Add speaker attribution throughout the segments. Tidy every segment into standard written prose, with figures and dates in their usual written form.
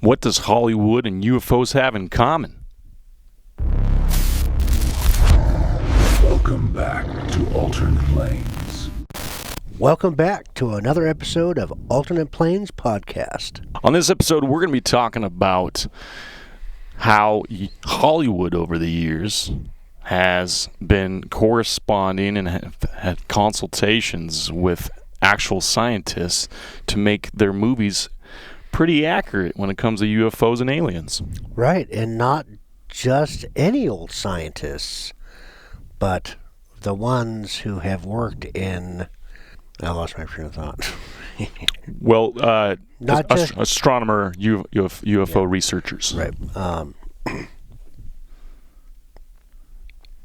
Speaker 1: What does Hollywood and UFOs have in common?
Speaker 2: Welcome back to Alternate Planes.
Speaker 3: Welcome back to another episode of Alternate Planes Podcast.
Speaker 1: On this episode, we're going to be talking about how Hollywood over the years has been corresponding and have had consultations with actual scientists to make their movies pretty accurate when it comes to UFOs and aliens.
Speaker 3: Right, and not just any old scientists, but the ones who have worked in... I lost my train of thought.
Speaker 1: Well,
Speaker 3: not just
Speaker 1: astronomer, UFO researchers.
Speaker 3: Right.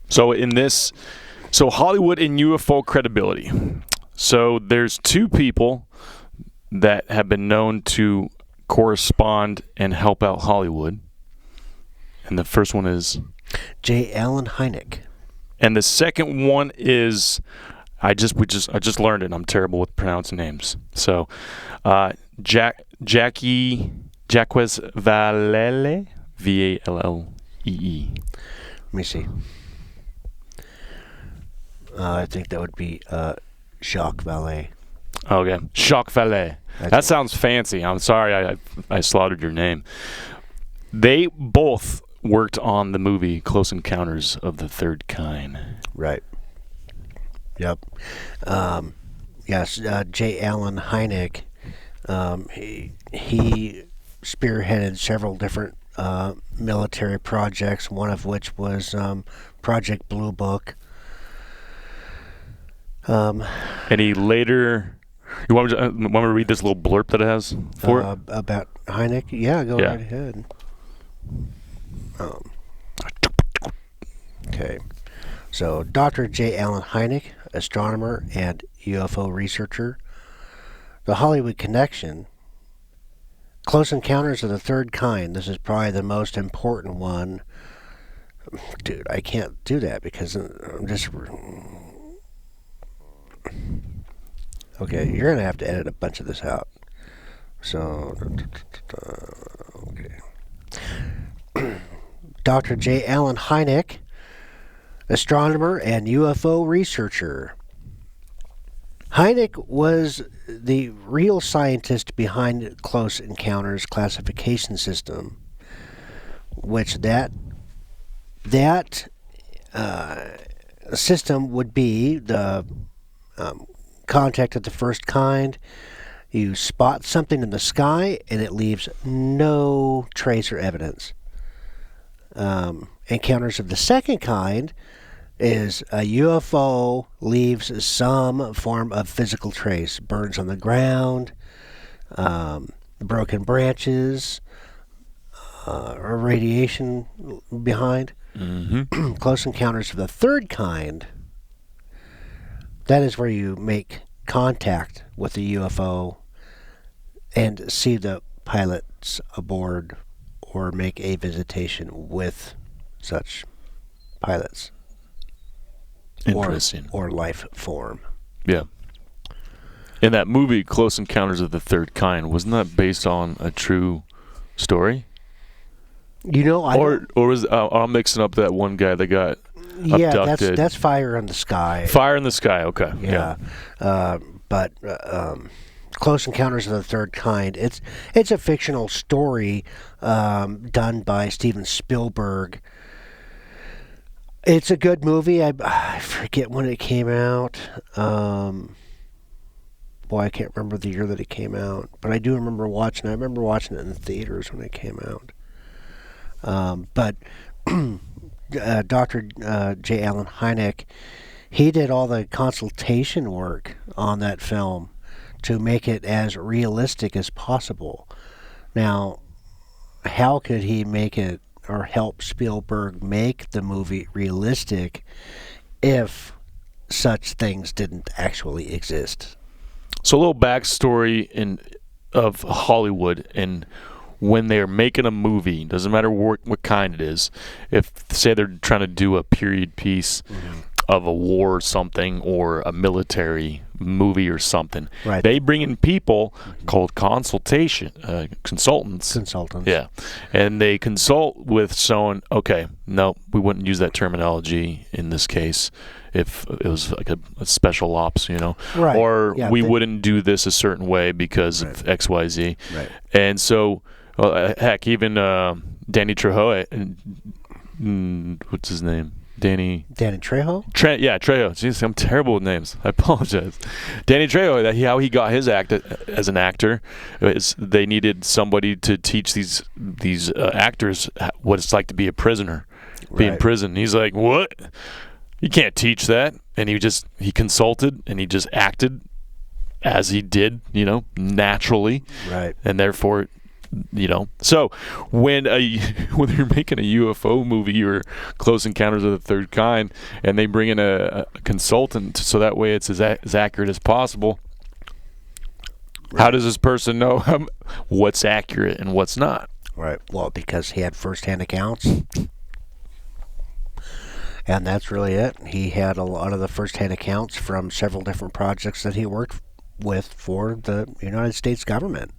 Speaker 1: So Hollywood and UFO credibility. So there's two people that have been known to correspond and help out Hollywood. And the first one is
Speaker 3: J. Allen Hynek.
Speaker 1: And the second one is I just learned it. I'm terrible with pronouncing names. So Jacques Vallée, Vallee.
Speaker 3: Let me see. I think that would be Jacques Vallée.
Speaker 1: Okay, Jacques Vallée. That sounds fancy. I'm sorry I slaughtered your name. They both worked on the movie Close Encounters of the Third Kind.
Speaker 3: Right. Yep. Yes, J. Allen Hynek, he spearheaded several different military projects, one of which was Project Blue Book.
Speaker 1: And he later... You want me to read this little blurb that it has for it?
Speaker 3: About Hynek? Yeah, go right ahead. Okay. So, Dr. J. Allen Hynek, astronomer and UFO researcher. The Hollywood Connection. Close Encounters of the Third Kind. This is probably the most important one. Dude, I can't do that because I'm just... Okay, you're going to have to edit a bunch of this out. So, okay. Dr. J. Allen Hynek, astronomer and UFO researcher. Hynek was the real scientist behind Close Encounters classification system, which that system would be the contact of the first kind. You spot something in the sky and it leaves no trace or evidence. Encounters of the second kind is a UFO leaves some form of physical trace, burns on the ground, broken branches, or radiation behind.
Speaker 1: Mm-hmm.
Speaker 3: Close Encounters of the Third Kind, that is where you make contact with the UFO and see the pilots aboard or make a visitation with such pilots.
Speaker 1: Interesting.
Speaker 3: Or life form.
Speaker 1: Yeah. In that movie, Close Encounters of the Third Kind, wasn't that based on a true story?
Speaker 3: You know,
Speaker 1: or was I'm mixing up that one guy that got abducted.
Speaker 3: that's Fire in the Sky.
Speaker 1: Fire in the Sky. Okay.
Speaker 3: Yeah. But Close Encounters of the Third Kind. It's a fictional story done by Steven Spielberg. It's a good movie. I forget when it came out. Boy, I can't remember the year that it came out, but I do remember watching it. I remember watching it in the theaters when it came out. But Dr. J. Allen Hynek, he did all the consultation work on that film to make it as realistic as possible. Now, how could he make it or help Spielberg make the movie realistic if such things didn't actually exist?
Speaker 1: So a little backstory of Hollywood and when they're making a movie, doesn't matter what kind it is, if say they're trying to do a period piece of a war or something or a military movie or something.
Speaker 3: Right.
Speaker 1: They bring in people called consultants.
Speaker 3: Consultants.
Speaker 1: Yeah. And they consult with someone, okay, no, we wouldn't use that terminology in this case if it was like a special ops,
Speaker 3: Right.
Speaker 1: Or
Speaker 3: Yeah,
Speaker 1: we wouldn't do this a certain way because of XYZ.
Speaker 3: Right.
Speaker 1: And so, heck, even Danny Trejo, what's his name? Danny
Speaker 3: Trejo?
Speaker 1: Trejo. Jeez, I'm terrible with names. I apologize. Danny Trejo, how he got his act as an actor is they needed somebody to teach these actors what it's like to be a prisoner, be in prison. He's like, what? You can't teach that. And he consulted and he just acted as he did, naturally.
Speaker 3: Right.
Speaker 1: And therefore, so when you're making a UFO movie or Close Encounters of the Third Kind, and they bring in a consultant so that way it's as accurate as possible, how does this person know what's accurate and what's not?
Speaker 3: Right. Well, because he had first-hand accounts. And that's really it. He had a lot of the first-hand accounts from several different projects that he worked with for the United States government.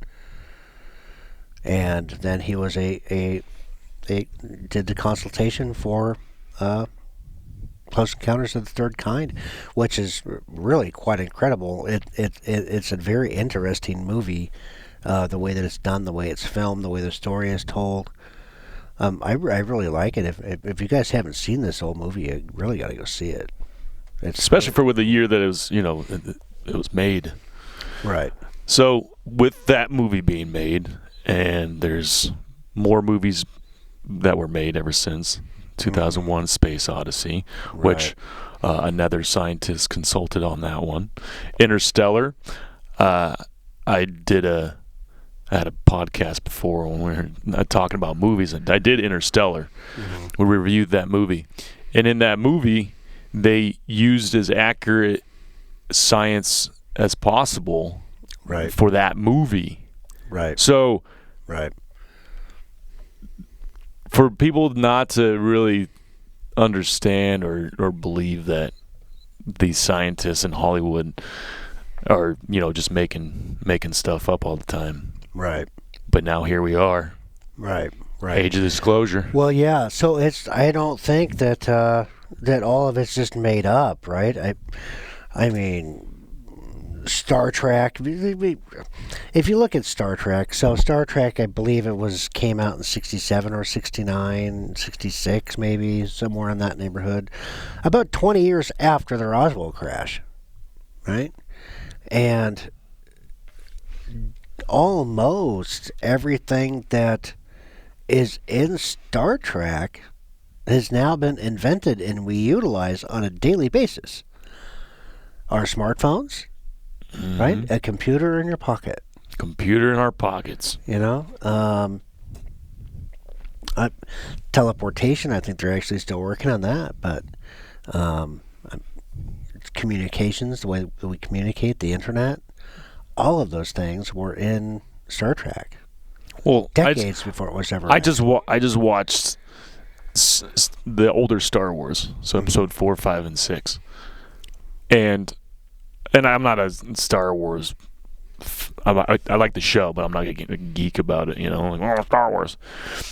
Speaker 3: And then he was did the consultation for Close Encounters of the Third Kind, which is really quite incredible. It's a very interesting movie, the way that it's done, the way it's filmed, the way the story is told. I really like it. If you guys haven't seen this old movie, you really got to go see it.
Speaker 1: Especially for the year that it was, it was made.
Speaker 3: Right.
Speaker 1: So with that movie being made, and there's more movies that were made ever since 2001: Space Odyssey, which another scientist consulted on that one. Interstellar. I had a podcast before when we were talking about movies, and I did Interstellar. We reviewed that movie. And in that movie, they used as accurate science as possible for that movie.
Speaker 3: Right.
Speaker 1: So,
Speaker 3: right.
Speaker 1: For people not to really understand or believe that these scientists in Hollywood are, just making stuff up all the time.
Speaker 3: Right.
Speaker 1: But now here we are.
Speaker 3: Right.
Speaker 1: Age of disclosure.
Speaker 3: Well, yeah. So I don't think that that all of it's just made up, right? I mean, Star Trek. If you look at Star Trek, so Star Trek, I believe it came out in 67 or 69, 66 maybe, somewhere in that neighborhood, about 20 years after the Roswell crash, right? And almost everything that is in Star Trek has now been invented and we utilize on a daily basis. Our smartphones, right? A computer in your pocket.
Speaker 1: Computer in our pockets.
Speaker 3: Teleportation, I think they're actually still working on that, but communications, the way that we communicate, the internet, all of those things were in Star Trek.
Speaker 1: Well,
Speaker 3: decades before it was ever.
Speaker 1: I just watched the older Star Wars, so episode 4, 5, and 6, and I'm not a Star Wars. I like the show, but I'm not a geek about it. Like Star Wars.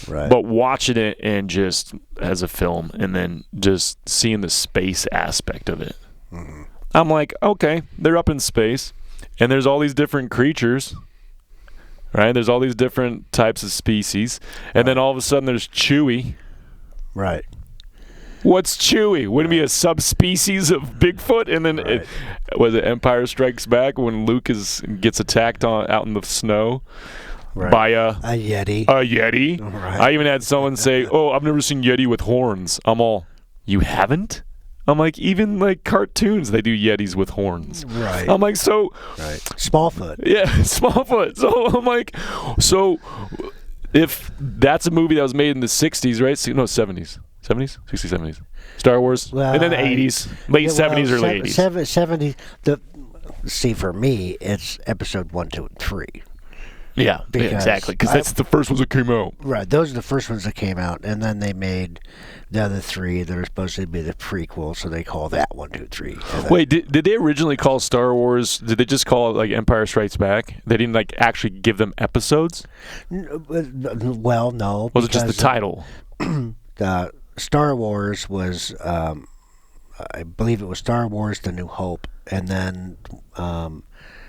Speaker 3: Right.
Speaker 1: But watching it and just as a film, and then just seeing the space aspect of it, I'm like, okay, they're up in space. And there's all these different creatures, right? There's all these different types of species. And then all of a sudden there's Chewie.
Speaker 3: Right.
Speaker 1: What's Chewie? Wouldn't it be a subspecies of Bigfoot? And then was it Empire Strikes Back when Luke gets attacked out in the snow by a
Speaker 3: Yeti?
Speaker 1: A Yeti.
Speaker 3: Right.
Speaker 1: I even had someone say, "Oh, I've never seen Yeti with horns." I'm all, "You haven't?" I'm like, even like cartoons, they do Yetis with horns.
Speaker 3: Right.
Speaker 1: I'm like, so.
Speaker 3: Right. Smallfoot.
Speaker 1: Yeah, Smallfoot. So I'm like, if that's a movie that was made in the 60s, right? No, 70s. 70s? 60s, 70s. Star Wars.
Speaker 3: Well,
Speaker 1: and then the 80s. Late 70s, early 80s.
Speaker 3: 70. See, for me, it's episode 1, 2, and 3.
Speaker 1: Yeah,
Speaker 3: Because
Speaker 1: exactly. Because that's the first ones that came out.
Speaker 3: Right, those are the first ones that came out, and then they made the other three that are supposed to be the prequel, so they call that 1, 2, 3.
Speaker 1: Wait, did they originally call Star Wars? Did they just call it like Empire Strikes Back? They didn't like actually give them episodes.
Speaker 3: Well, no.
Speaker 1: Was it just the title?
Speaker 3: Star Wars was, I believe it was Star Wars: The New Hope, and then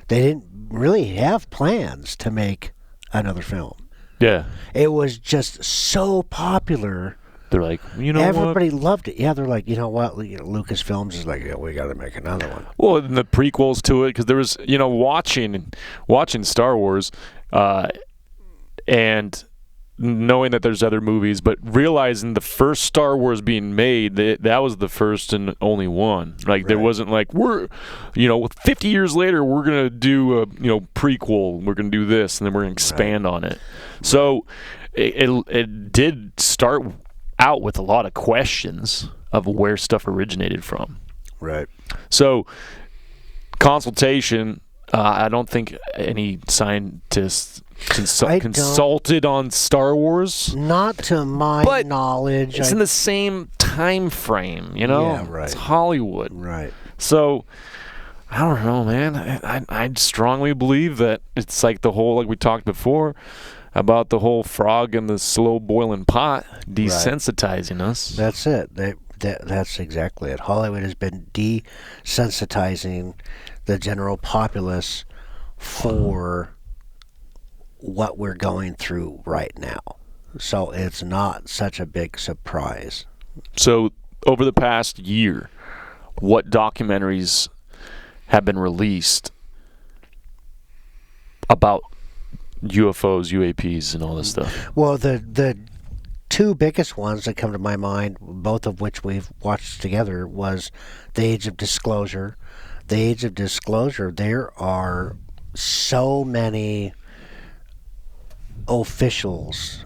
Speaker 3: they didn't really have plans to make another film.
Speaker 1: Yeah.
Speaker 3: It was just so popular.
Speaker 1: They're like, you know
Speaker 3: Everybody
Speaker 1: what?
Speaker 3: loved it. Yeah, they're like, you know what? Lucasfilms is like, yeah, we got to make another one.
Speaker 1: Well, and the prequels to it, because there was, watching Star Wars, and knowing that there's other movies, but realizing the first Star Wars being made, that was the first and only one. Like, there wasn't like, 50 years later, we're going to do a, prequel, we're going to do this, and then we're going to expand on it. So it did start out with a lot of questions of where stuff originated from.
Speaker 3: Right.
Speaker 1: So, consultation, I don't think any scientists consulted on Star Wars.
Speaker 3: Not to my knowledge.
Speaker 1: It's in the same time frame,
Speaker 3: Yeah, right.
Speaker 1: It's Hollywood.
Speaker 3: Right.
Speaker 1: So, I don't know, man. I strongly believe that it's like the whole, like we talked before, about the whole frog in the slow boiling pot desensitizing us.
Speaker 3: That's it. That's exactly it. Hollywood has been desensitizing the general populace for what we're going through right now. So it's not such a big surprise.
Speaker 1: So over the past year, what documentaries have been released about UFOs, UAPs, and all this stuff?
Speaker 3: Well, the two biggest ones that come to my mind, both of which we've watched together, was The Age of Disclosure. The Age of Disclosure, there are so many officials,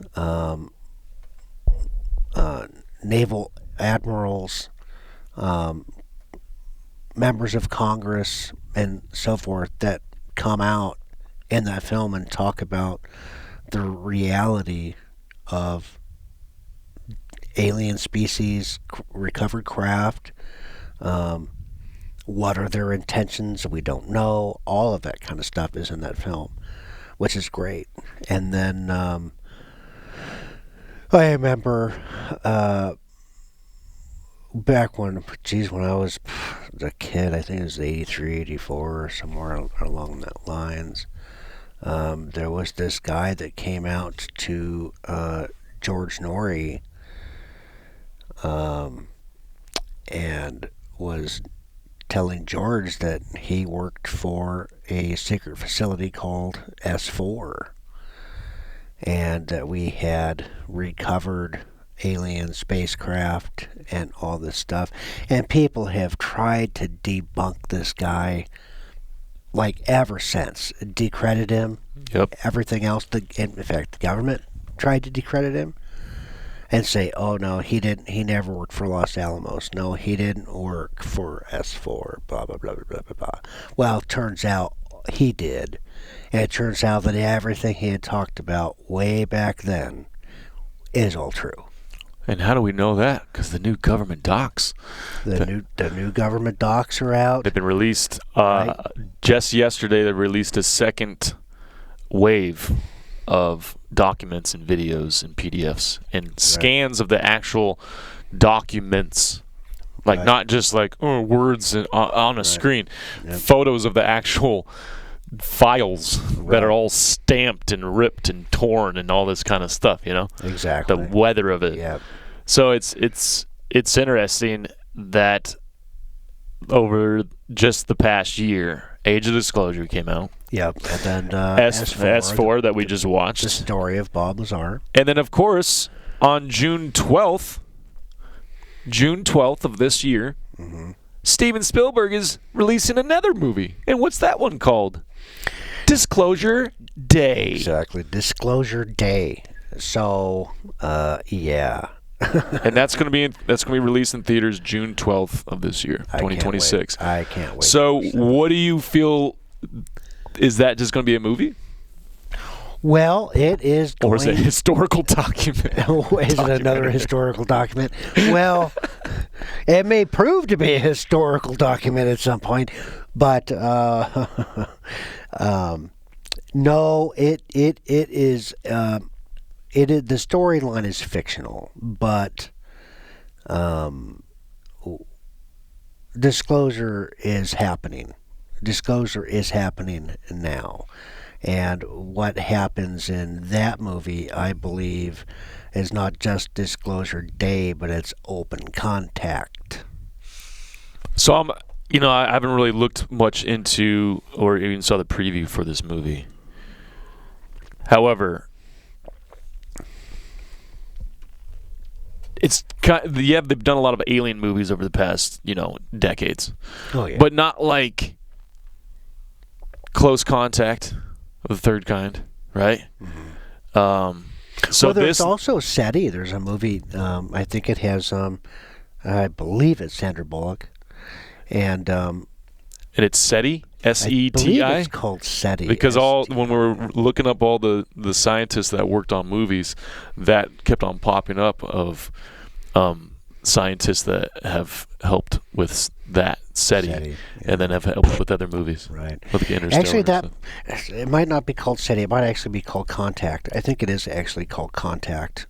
Speaker 3: naval admirals, members of Congress, and so forth that come out in that film and talk about the reality of alien species, recovered craft, what are their intentions, we don't know. All of that kind of stuff is in that film, which is great. And then I remember back when I was a kid, I think it was 83, 84, somewhere along that lines, there was this guy that came out to George Norrie and was telling George that he worked for a secret facility called S4 and that we had recovered alien spacecraft and all this stuff. And people have tried to debunk this guy like ever since. Decredit him.
Speaker 1: Yep.
Speaker 3: Everything else. In fact, the government tried to decredit him and say, oh no, he didn't. He never worked for Los Alamos. No, he didn't work for S4. Blah, blah, blah, blah, blah, blah. Well, it turns out he did. And it turns out that everything he had talked about way back then is all true.
Speaker 1: And how do we know that? Because the new government docs.
Speaker 3: The new government docs are out.
Speaker 1: They've been released.
Speaker 3: Right.
Speaker 1: Just yesterday, they released a second wave of documents and videos and PDFs and scans of the actual documents. Like not just like words on a screen.
Speaker 3: Yep.
Speaker 1: Photos of the actual files that are all stamped and ripped and torn and all this kind of stuff,
Speaker 3: Exactly.
Speaker 1: The weather of it.
Speaker 3: Yep.
Speaker 1: So it's interesting that over just the past year, Age of Disclosure came out.
Speaker 3: Yep. And then
Speaker 1: S4 that we just watched.
Speaker 3: The story of Bob Lazar.
Speaker 1: And then, of course, on June 12th of this year, Steven Spielberg is releasing another movie. And what's that one called? Disclosure Day.
Speaker 3: Exactly. Disclosure Day. So, yeah.
Speaker 1: And that's going to be released in theaters June 12th of this year, 2026.
Speaker 3: I can't wait.
Speaker 1: So, what do you feel? Is that just going to be a movie?
Speaker 3: Well, it is going...
Speaker 1: Or is it a historical document?
Speaker 3: Is it another historical document? Well, it may prove to be a historical document at some point, but no, it is. The storyline is fictional, but disclosure is happening. Disclosure is happening now. And what happens in that movie, I believe, is not just Disclosure Day, but it's Open Contact.
Speaker 1: So I haven't really looked much into or even saw the preview for this movie. However, they've done a lot of alien movies over the past, decades.
Speaker 3: Oh yeah.
Speaker 1: But not like Close Contact of the Third Kind, right?
Speaker 3: Mm-hmm.
Speaker 1: So
Speaker 3: there's also SETI. There's a movie. I think it has. I believe it's Sandra Bullock, and
Speaker 1: it's SETI, SETI.
Speaker 3: I believe it's called SETI.
Speaker 1: Because when we were looking up all the scientists that worked on movies, that kept on popping up of scientists that have helped with that SETI, yeah. And then have helped with other movies.
Speaker 3: Right.
Speaker 1: Like
Speaker 3: actually, it might not be called SETI. It might actually be called Contact. I think it is actually called Contact.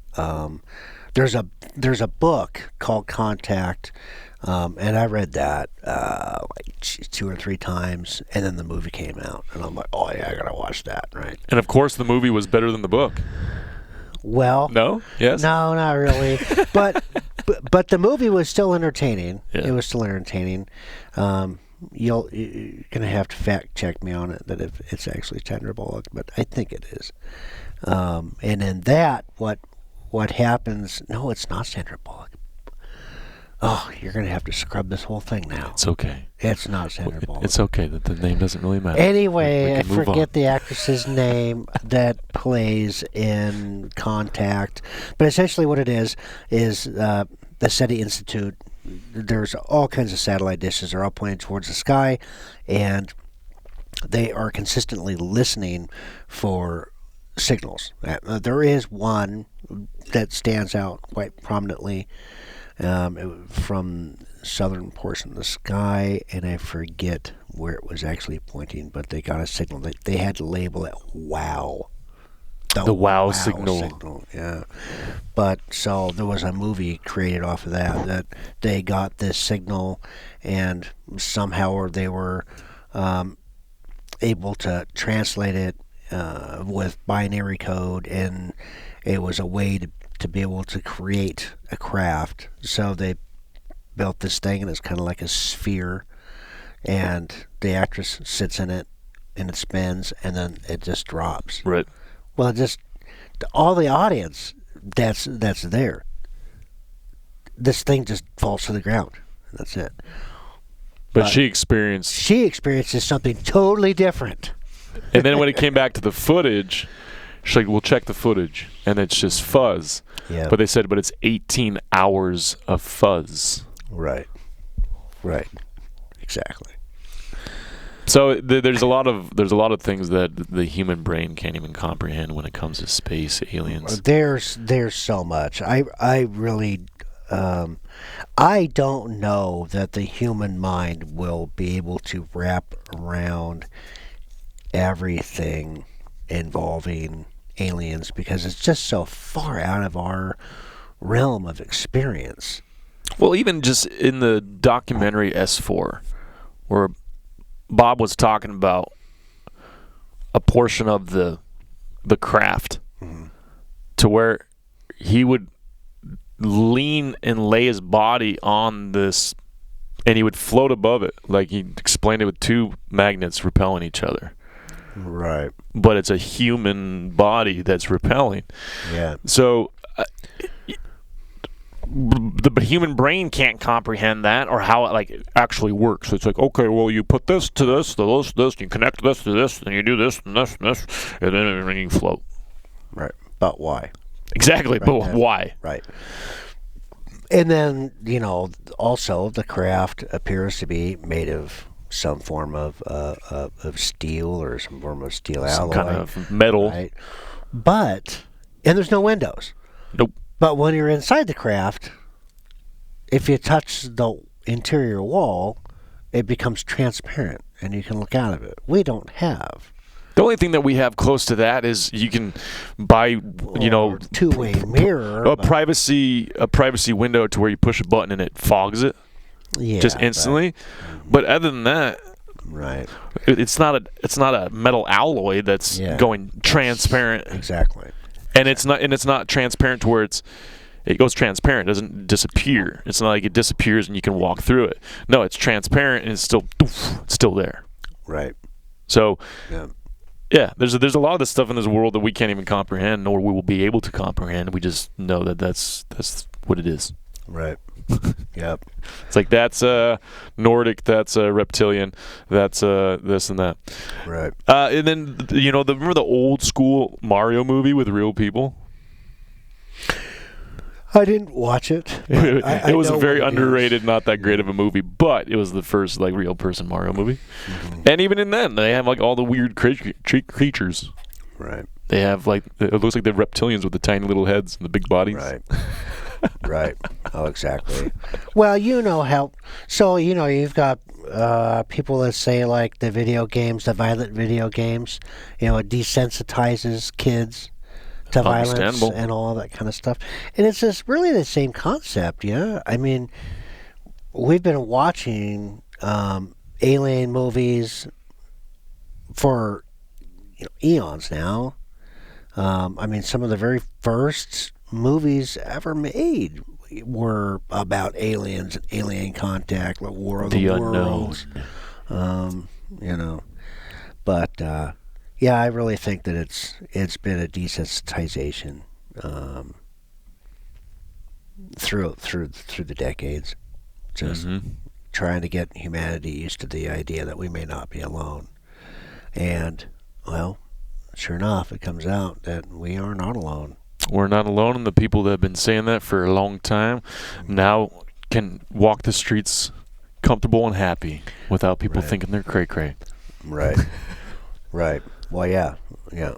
Speaker 3: There's a book called Contact, and I read that like 2 or 3 times, and then the movie came out, and I'm like, oh yeah, I gotta watch that, right?
Speaker 1: And of course, the movie was better than the book.
Speaker 3: Well,
Speaker 1: no, yes,
Speaker 3: no, not really, but the movie was still entertaining.
Speaker 1: Yeah.
Speaker 3: It was still entertaining. You're gonna have to fact check me on it that if it's actually Sandra Bullock, but I think it is. And in that, what happens? No, it's not Sandra Bullock. Oh, you're going to have to scrub this whole thing now.
Speaker 1: It's okay.
Speaker 3: It's not Sandra Bullock.
Speaker 1: It's okay that the name doesn't really matter.
Speaker 3: Anyway, I forget the actress's name that plays in Contact. But essentially what it is the SETI Institute. There's all kinds of satellite dishes. They're all pointed towards the sky, and they are consistently listening for signals. There is one that stands out quite prominently from southern portion of the sky, and I forget where it was actually pointing, but they got a signal. They had to label it WOW.
Speaker 1: The wow signal.
Speaker 3: Yeah. But so there was a movie created off of that they got this signal, and somehow they were able to translate it with binary code, and it was a way to be able to create a craft. So they built this thing, and it's kind of like a sphere, and the actress sits in it, and it spins, and then it just drops.
Speaker 1: Right.
Speaker 3: Well, just all the audience that's there, this thing just falls to the ground. That's it.
Speaker 1: But she experiences
Speaker 3: something totally different.
Speaker 1: And then when it came back to the footage, she's like, we'll check the footage. And it's just fuzz.
Speaker 3: Yeah.
Speaker 1: But they said, it's 18 hours of fuzz.
Speaker 3: Right. Exactly.
Speaker 1: So there's a lot of things that the human brain can't even comprehend when it comes to space, aliens.
Speaker 3: There's so much. I really I don't know that the human mind will be able to wrap around everything involving aliens, because it's just so far out of our realm of experience.
Speaker 1: Well, even just in the documentary S4, where Bob was talking about a portion of the craft, mm-hmm. to where he would lean and lay his body on this, and he would float above it. Like he explained it with 2 magnets repelling each other.
Speaker 3: Right.
Speaker 1: But it's a human body that's repelling.
Speaker 3: Yeah.
Speaker 1: So the human brain can't comprehend that, or how it actually works. So it's like, okay, well, you put this to this, to this, you connect this to this, and you do this and this and this, and then you float.
Speaker 3: Right. But why?
Speaker 1: Exactly.
Speaker 3: Right,
Speaker 1: but why?
Speaker 3: Right. And then, also the craft appears to be made of some form of steel, or some form of steel alloy.
Speaker 1: Some kind of metal.
Speaker 3: Right? And there's no windows.
Speaker 1: Nope.
Speaker 3: But when you're inside the craft, if you touch the interior wall, it becomes transparent and you can look out of it. We don't have.
Speaker 1: The only thing that we have close to that is you can buy,
Speaker 3: two-way mirror.
Speaker 1: a privacy window to where you push a button and it fogs it just instantly. But other than that,
Speaker 3: right,
Speaker 1: it's not a metal alloy that's going transparent.
Speaker 3: Exactly.
Speaker 1: And it's not transparent to where it goes transparent. It doesn't disappear. It's not like it disappears and you can walk through it. No, it's transparent and it's still there.
Speaker 3: Right.
Speaker 1: So. Yeah, there's a lot of this stuff in this world that we can't even comprehend, nor we will be able to comprehend. We just know that that's what it is.
Speaker 3: Right. Yep.
Speaker 1: It's like that's Nordic, that's reptilian, that's this and that.
Speaker 3: Right.
Speaker 1: And then remember the old school Mario movie with real people?
Speaker 3: I didn't watch it.
Speaker 1: It was a very underrated, not that great of a movie, but it was the first real person Mario movie. Mm-hmm. And even in then, they have all the weird creatures.
Speaker 3: Right.
Speaker 1: They have it looks like they're reptilians with the tiny little heads and the big bodies.
Speaker 3: Right. Right. Oh, exactly. Well, how. So you've got people that say the video games, the violent video games. It desensitizes kids to violence and all that kind of stuff. And it's just really the same concept, yeah? I mean, we've been watching alien movies for eons now. Some of the very first movies ever made were about aliens and alien contact, like War of the Worlds. But yeah, I really think that it's been a desensitization through the decades, just trying to get humanity used to the idea that we may not be alone. And well, sure enough, it comes out that we are not alone.
Speaker 1: We're not alone, and the people that have been saying that for a long time now can walk the streets comfortable and happy without people thinking they're cray-cray.
Speaker 3: Right. Right. Well, yeah. And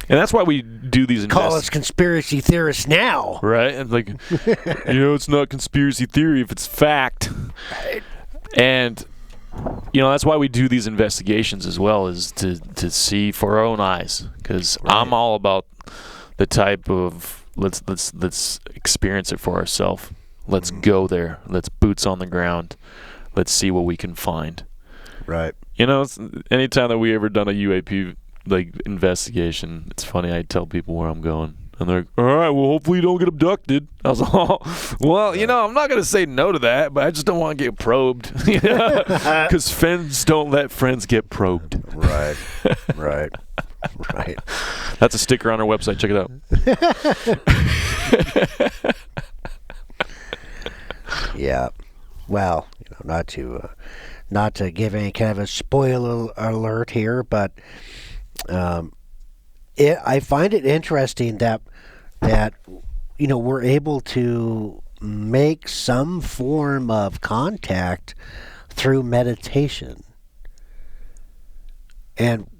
Speaker 1: that's why we do these
Speaker 3: call us conspiracy theorists now.
Speaker 1: Right? And it's not conspiracy theory if it's fact.
Speaker 3: Right.
Speaker 1: And, that's why we do these investigations as well, is to see for our own eyes. Because I'm all about the type of, let's experience it for ourselves. Let's go there. Let's boots on the ground. Let's see what we can find.
Speaker 3: Right.
Speaker 1: Anytime that we ever done a UAP investigation, it's funny. I tell people where I'm going, and they're like, "All right, well, hopefully you don't get abducted." I was like, "Well, I'm not gonna say no to that, but I just don't want to get probed, because friends don't let friends get probed."
Speaker 3: Right. Right. Right.
Speaker 1: That's a sticker on our website. Check it out.
Speaker 3: Yeah. Well, not to give any kind of a spoiler alert here, but I find it interesting that we're able to make some form of contact through meditation, and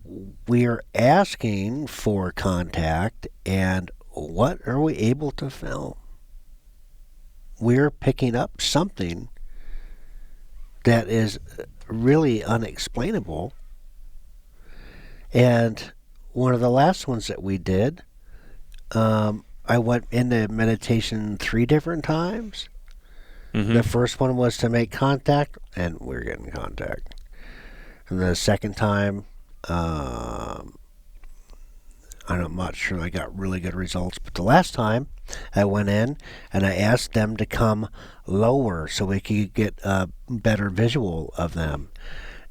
Speaker 3: we are asking for contact, and what are we able to film? We're picking up something that is really unexplainable. And one of the last ones that we did, I went into meditation 3 different times. Mm-hmm. The first one was to make contact, and we're getting contact. And the second time, I'm not sure I got really good results, but the last time I went in and I asked them to come lower so we could get a better visual of them.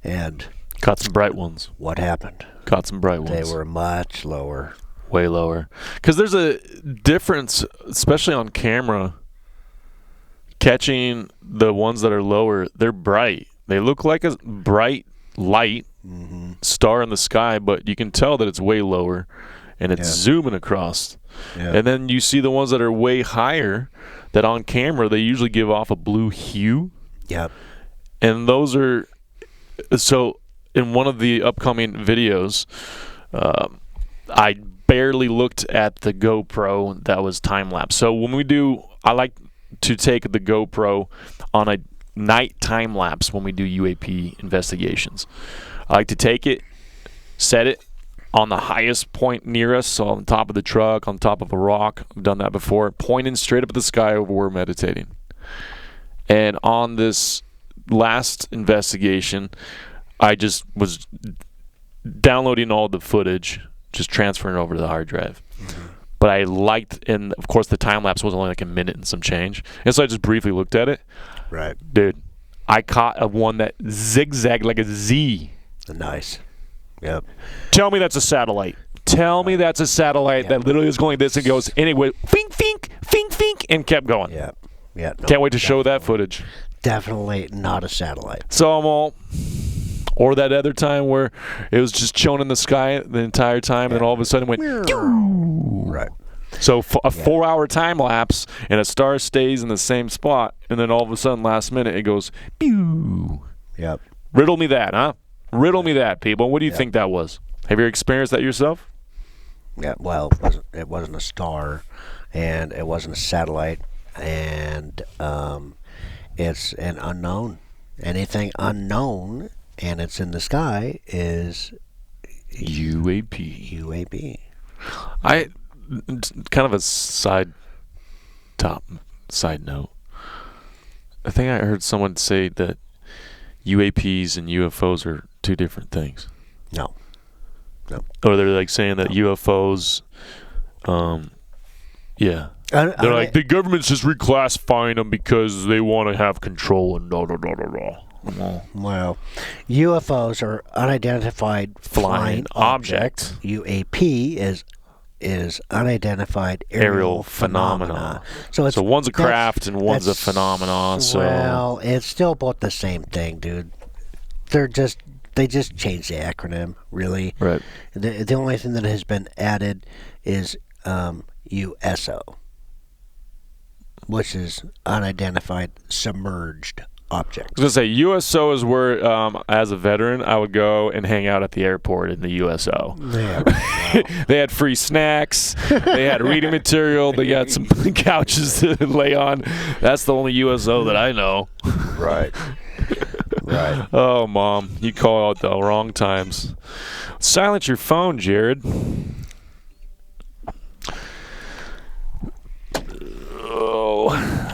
Speaker 3: And
Speaker 1: caught some bright ones.
Speaker 3: What happened?
Speaker 1: Caught some bright ones.
Speaker 3: They were much lower.
Speaker 1: Way lower. Because there's a difference, especially on camera, catching the ones that are lower. They're bright. They look like a bright light star in the sky, but you can tell that it's way lower, and it's zooming across. Yeah. And then you see the ones that are way higher that on camera, they usually give off a blue hue.
Speaker 3: Yep.
Speaker 1: And those are... So in one of the upcoming videos, I barely looked at the GoPro that was time lapse. So when we do, I like to take the GoPro on a night time lapse when we do UAP investigations. I like to take it, set it on the highest point near us, so on top of the truck, on top of a rock. I've done that before, pointing straight up at the sky over where we're meditating. And on this last investigation, I just was downloading all the footage, just transferring it over to the hard drive. Mm-hmm. But I liked, and of course the time lapse was only like a minute and some change, and so I just briefly looked at it.
Speaker 3: Right,
Speaker 1: dude. I caught a one that zigzagged like a Z.
Speaker 3: Nice. Yep.
Speaker 1: Tell me that's a satellite. Tell me that's a satellite that literally is going like this and goes anyway, fink, fink, fink, fink, and kept going.
Speaker 3: Yeah. Yeah. No,
Speaker 1: can't wait to show that footage.
Speaker 3: Definitely not a satellite.
Speaker 1: So I'm all. Or that other time where it was just chilling in the sky the entire time, and then all of a sudden it went.
Speaker 3: Right.
Speaker 1: So a 4-hour time lapse, and a star stays in the same spot, and then all of a sudden, last minute, it goes. Pew.
Speaker 3: Yep.
Speaker 1: Riddle me that, huh? Riddle me that, people. What do you think that was? Have you experienced that yourself?
Speaker 3: Yeah. Well, it wasn't a star, and it wasn't a satellite, and it's an unknown. Anything unknown. And it's in the sky is
Speaker 1: UAP.
Speaker 3: UAP.
Speaker 1: Kind of a side note. I think I heard someone say that UAPs and UFOs are two different things.
Speaker 3: No.
Speaker 1: Or they're like saying that UFOs, yeah. They're like, the government's just reclassifying them because they want to have control and da da da da da.
Speaker 3: Well, UFOs are unidentified flying object. UAP is unidentified aerial phenomena. So
Speaker 1: one's a craft and one's a phenomenon. So
Speaker 3: well, it's still about the same thing, dude. They just changed the acronym, really.
Speaker 1: Right.
Speaker 3: The only thing that has been added is USO, which is unidentified submerged object.
Speaker 1: I was going to say, USO is where, as a veteran, I would go and hang out at the airport in the USO.
Speaker 3: Yeah,
Speaker 1: they had free snacks. They had reading material. They got some couches to lay on. That's the only USO that I know.
Speaker 3: Right. Right.
Speaker 1: Oh, Mom, you call out the wrong times. Silence your phone, Jared. Oh.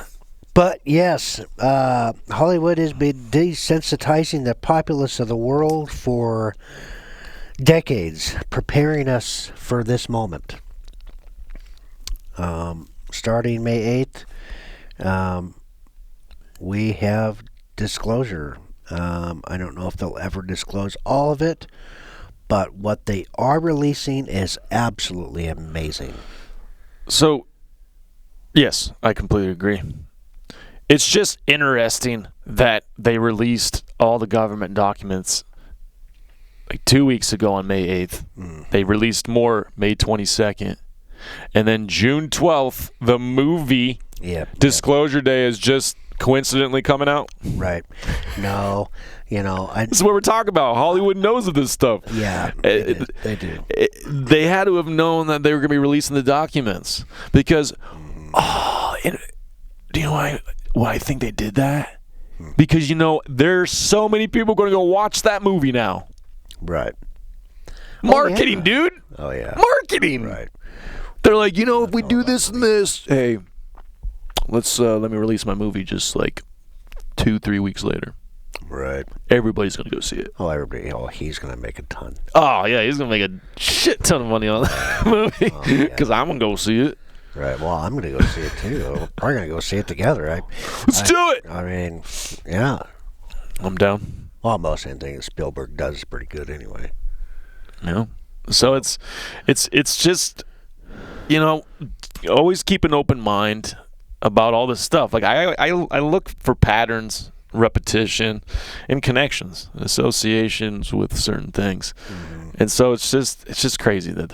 Speaker 3: But yes, Hollywood has been desensitizing the populace of the world for decades, preparing us for this moment. Starting May 8th, we have disclosure. I don't know if they'll ever disclose all of it, but what they are releasing is absolutely amazing.
Speaker 1: So, yes, I completely agree. It's just interesting that they released all the government documents like 2 weeks ago on May 8th. Mm. They released more May 22nd. And then June 12th, the movie Disclosure Day is just coincidentally coming out.
Speaker 3: Right. No,
Speaker 1: this is what we're talking about. Hollywood knows of this stuff.
Speaker 3: Yeah, they do.
Speaker 1: They had to have known that they were going to be releasing the documents because, do you know why I think they did that? Because, there's so many people going to go watch that movie now.
Speaker 3: Right.
Speaker 1: Marketing, dude.
Speaker 3: Oh, yeah.
Speaker 1: Marketing.
Speaker 3: Right.
Speaker 1: They're like, if we do this and this, hey, let me release my movie just like 2-3 weeks later.
Speaker 3: Right.
Speaker 1: Everybody's going to go see it.
Speaker 3: He's going to make a ton.
Speaker 1: Oh, yeah, he's going to make a shit ton of money on that movie because I'm going to go see it.
Speaker 3: Right. Well, I'm going to go see it too. We're going to go see it together.
Speaker 1: Let's do it.
Speaker 3: I mean, yeah.
Speaker 1: I'm down.
Speaker 3: Well, most anything that Spielberg does is pretty good anyway.
Speaker 1: Yeah. So it's just, always keep an open mind about all this stuff. Like I look for patterns, repetition, and connections, associations with certain things. Mm-hmm. And so it's just crazy that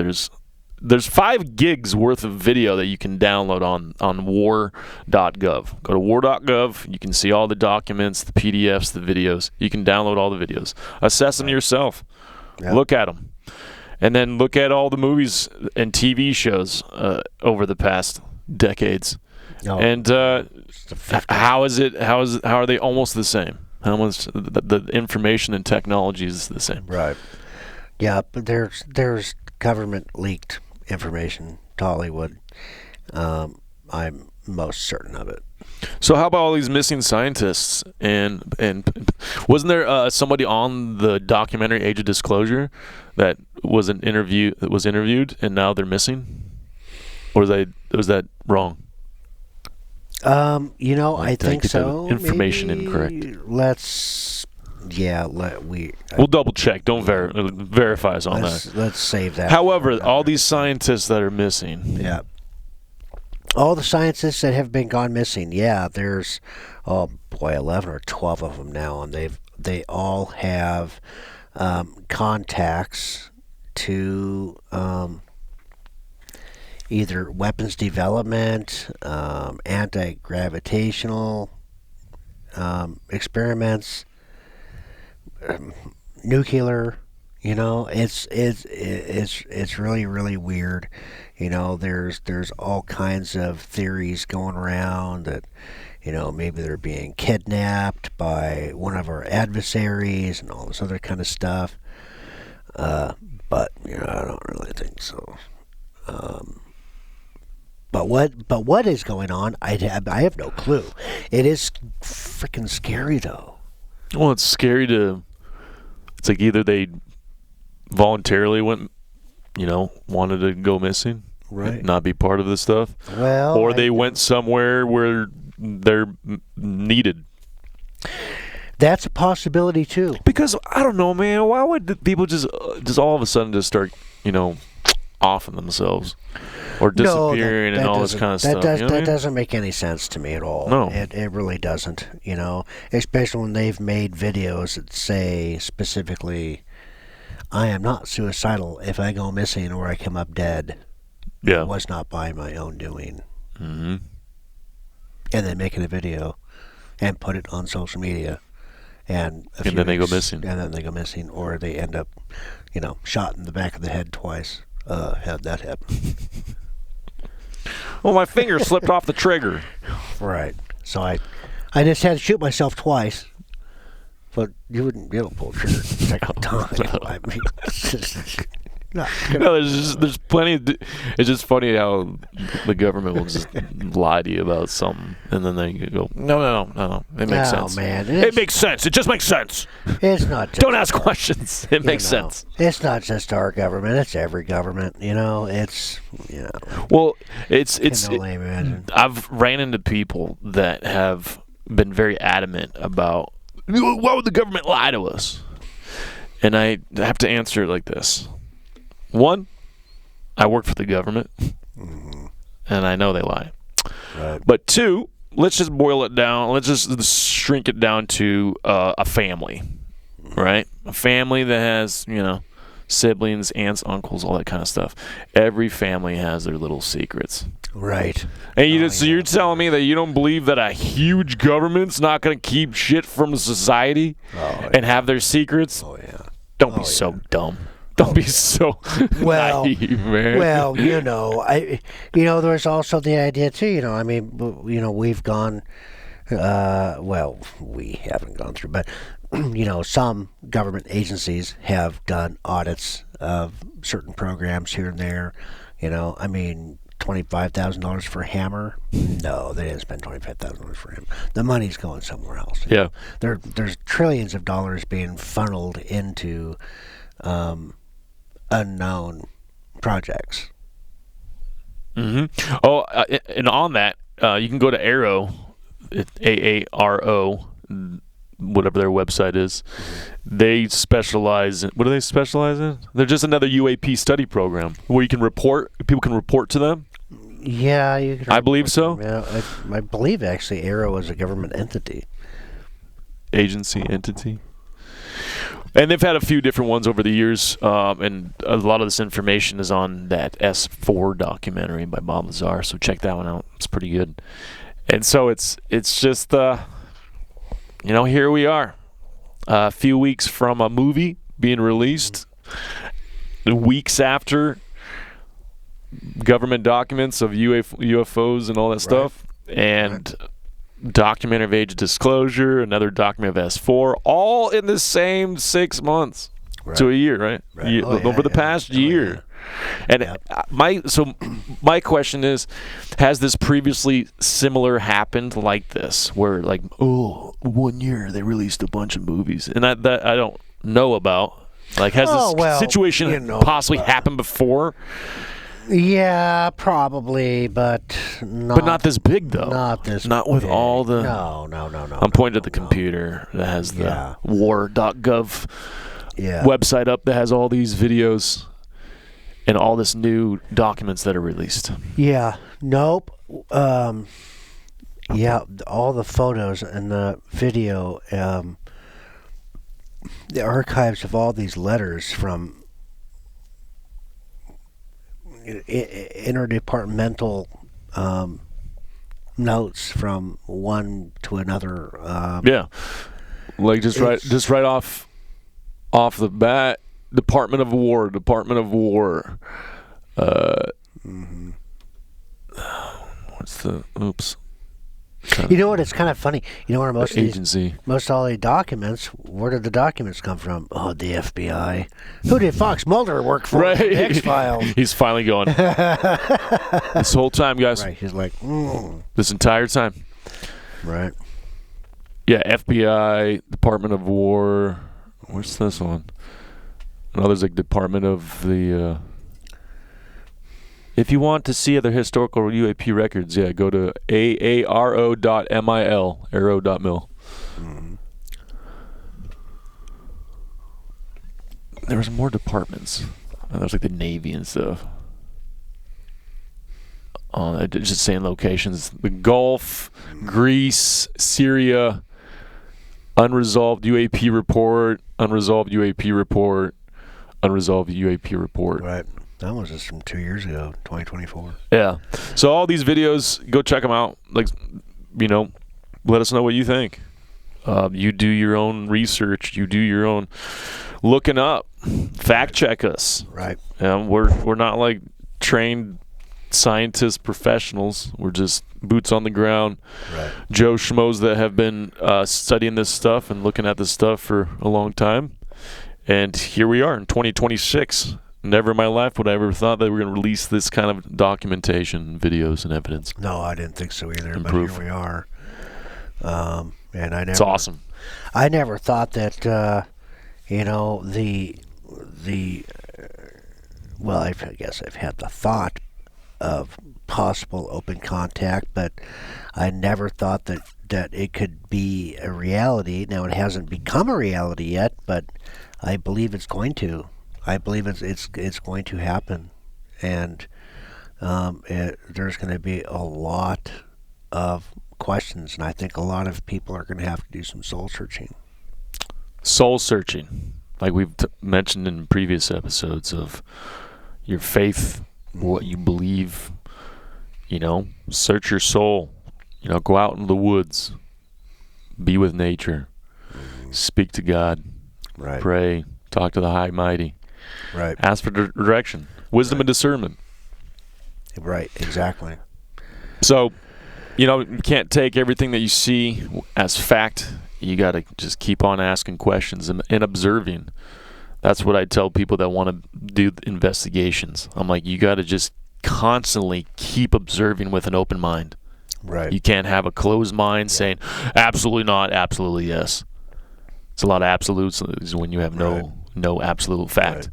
Speaker 1: there's 5 gigs worth of video that you can download on war.gov. Go to war.gov. You can see all the documents, the PDFs, the videos. You can download all the videos. Assess them yourself. Yep. Look at them. And then look at all the movies and TV shows over the past decades. And how are they almost the same? How much the information and technology is the same?
Speaker 3: Right. Yeah, but there's government leaked information to Hollywood. I'm most certain of it.
Speaker 1: So how about all these missing scientists? And wasn't there somebody on the documentary Age of Disclosure that was interviewed and now they're missing? Or was that wrong?
Speaker 3: I think so.
Speaker 1: Information
Speaker 3: Maybe
Speaker 1: incorrect.
Speaker 3: We'll
Speaker 1: double check. Don't verify us on that.
Speaker 3: Let's save that.
Speaker 1: However, all these scientists that are missing.
Speaker 3: Yeah. All the scientists that have been gone missing. Yeah, there's 11 or 12 of them now, and they all have contacts to either weapons development, anti-gravitational experiments, nuclear. It's really, really weird. There's all kinds of theories going around that maybe they're being kidnapped by one of our adversaries and all this other kind of stuff. But I don't really think so. But what is going on? I have no clue. It is freaking scary though.
Speaker 1: Well, it's scary to. It's like either they voluntarily wanted to go missing,
Speaker 3: right?
Speaker 1: Not be part of this stuff.
Speaker 3: Well,
Speaker 1: or they went somewhere where they're needed.
Speaker 3: That's a possibility too.
Speaker 1: Because I don't know, man. Why would people just all of a sudden just start, offing themselves or disappearing and all this kind of stuff?
Speaker 3: That doesn't make any sense to me at all.
Speaker 1: No,
Speaker 3: it really doesn't. Especially when they've made videos that say specifically, "I am not suicidal if I go missing or I come up dead.
Speaker 1: Yeah,
Speaker 3: it was not by my own doing."
Speaker 1: Mm-hmm.
Speaker 3: And then making a video and put it on social media. And
Speaker 1: then they go missing.
Speaker 3: And then they go missing, or they end up, shot in the back of the head twice. Had that happen.
Speaker 1: Well, my finger slipped off the trigger.
Speaker 3: Right. So I just had to shoot myself twice. But you wouldn't be able to pull the trigger the second time. I mean,
Speaker 1: no, there's plenty of. It's just funny how the government will just lie to you about something, and then they go, no. It makes sense.
Speaker 3: Man,
Speaker 1: it makes sense. It just makes sense.
Speaker 3: It's not.
Speaker 1: Don't ask questions. It makes sense.
Speaker 3: It's not just our government. It's every government. It's.
Speaker 1: Well, it's. I've ran into people that have been very adamant about why would the government lie to us, and I have to answer it like this. One, I work for the government, and I know they lie.
Speaker 3: Right.
Speaker 1: But two, let's just boil it down. Let's just shrink it down to a family, right? A family that has, siblings, aunts, uncles, all that kind of stuff. Every family has their little secrets.
Speaker 3: Right.
Speaker 1: And you're telling me that you don't believe that a huge government's not going to keep shit from society and have their secrets?
Speaker 3: Oh, yeah.
Speaker 1: Don't be so dumb. Don't be so naive, man.
Speaker 3: Well, there's also the idea too. We've gone. We haven't gone through, but some government agencies have done audits of certain programs here and there. $25,000 for Hammer? No, they didn't spend $25,000 for him. The money's going somewhere else.
Speaker 1: Yeah,
Speaker 3: there's trillions of dollars being funneled into. Unknown projects.
Speaker 1: Mm-hmm. Oh, and on that, you can go to Arrow, AARO, whatever their website is. They specialize in, what do they specialize in? They're just another UAP study program where people can report to them.
Speaker 3: Yeah, you can.
Speaker 1: I believe so.
Speaker 3: Yeah, I believe actually Arrow is a government entity.
Speaker 1: Agency entity. And they've had a few different ones over the years, and a lot of this information is on that S4 documentary by Bob Lazar, so check that one out. It's pretty good. And so it's just, here we are, a few weeks from a movie being released, weeks after government documents of UFOs and all that stuff, and document of age disclosure, another document of S4, all in the same 6 months to a year, right? Over the past year. And my question is, has this previously similar happened like this, where like, 1 year they released a bunch of movies, and that I don't know about. Like, has this situation possibly happened before?
Speaker 3: Yeah, probably, but
Speaker 1: not this big though. Not with
Speaker 3: big.
Speaker 1: all the.
Speaker 3: No.
Speaker 1: I'm pointing at the computer that has the war.gov website up that has all these videos and all this new documents that are released.
Speaker 3: Yeah. Nope. Yeah, all the photos and the video, the archives of all these letters from interdepartmental notes from one to another.
Speaker 1: Like just right off the bat, Department of War. What's the
Speaker 3: You know what? It's kind of funny. You know where most
Speaker 1: agency,
Speaker 3: most all the documents. Where did the documents come from? Oh, the FBI. Who did Fox Mulder work for?
Speaker 1: Right.
Speaker 3: X-Files.
Speaker 1: He's finally going. This whole time, guys.
Speaker 3: Right. He's like,
Speaker 1: this entire time.
Speaker 3: Right.
Speaker 1: Yeah. FBI, Department of War. Where's this one? No, there's like Department of the. If you want to see other historical UAP records, go to aaro.mil, arrow.mil.
Speaker 3: Mm-hmm.
Speaker 1: There was more departments. There's like the Navy and stuff. Just saying locations. The Gulf, Greece, Syria, unresolved UAP report, unresolved UAP report, unresolved UAP report.
Speaker 3: Right. That was just from 2 years ago, 2024.
Speaker 1: Yeah. So all these videos, go check them out. Like, let us know what you think. You do your own research. You do your own looking up. Fact check us.
Speaker 3: Right.
Speaker 1: We're not like trained scientists, professionals. We're just boots on the ground.
Speaker 3: Right.
Speaker 1: Joe Schmoes that have been studying this stuff and looking at this stuff for a long time. And here we are in 2026. Never in my life would I ever thought that we were going to release this kind of documentation, videos, and evidence.
Speaker 3: No, I didn't think so either.
Speaker 1: And
Speaker 3: but
Speaker 1: proof.
Speaker 3: Here we are. And
Speaker 1: it's awesome.
Speaker 3: I never thought that, well, I guess I've had the thought of possible open contact, but I never thought that it could be a reality. Now, it hasn't become a reality yet, but I believe it's going to. I believe it's going to happen, and there's going to be a lot of questions, and I think a lot of people are going to have to do some soul searching.
Speaker 1: Soul searching, like we've mentioned in previous episodes, of your faith, what you believe. Search your soul. Go out in the woods, be with nature, speak to God,
Speaker 3: Right.
Speaker 1: Pray, talk to the High Mighty.
Speaker 3: Right.
Speaker 1: Ask for direction, wisdom, and discernment.
Speaker 3: Right, exactly.
Speaker 1: So, you can't take everything that you see as fact. You got to just keep on asking questions and observing. That's what I tell people that want to do investigations. I'm like, you got to just constantly keep observing with an open mind.
Speaker 3: Right.
Speaker 1: You can't have a closed mind saying, absolutely not, absolutely yes. It's a lot of absolutes when you have no absolute fact.
Speaker 3: Right.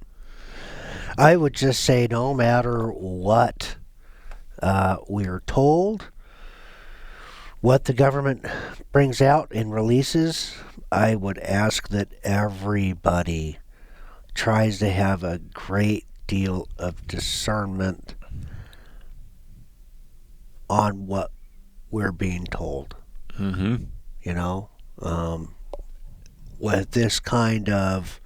Speaker 3: I would just say no matter what we're told, what the government brings out and releases, I would ask that everybody tries to have a great deal of discernment on what we're being told.
Speaker 1: Mm-hmm.
Speaker 3: With this kind of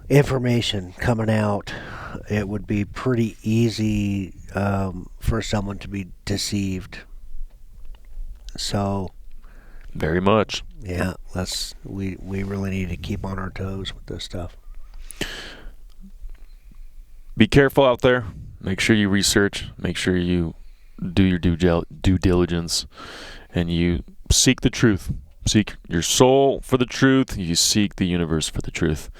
Speaker 3: information coming out, it would be pretty easy for someone to be deceived. So,
Speaker 1: very much.
Speaker 3: Yeah, we really need to keep on our toes with this stuff.
Speaker 1: be careful out there. Make sure you research. Make sure you do your due diligence, and you seek the truth. Seek your soul for the truth. You seek the universe for the truth.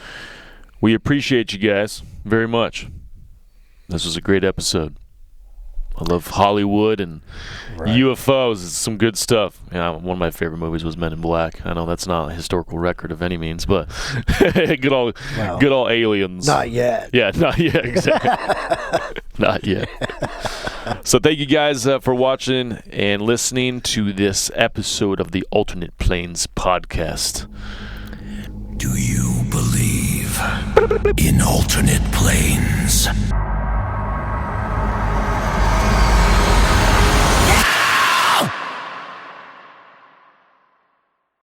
Speaker 1: We appreciate you guys very much. This was a great episode. I love Hollywood and UFOs. It's some good stuff. Yeah, one of my favorite movies was Men in Black. I know that's not a historical record of any means, but good old aliens.
Speaker 3: Not yet.
Speaker 1: Yeah, not yet. Exactly. Not yet. So thank you guys for watching and listening to this episode of the Alternate Planes podcast.
Speaker 2: Do you believe in alternate planes?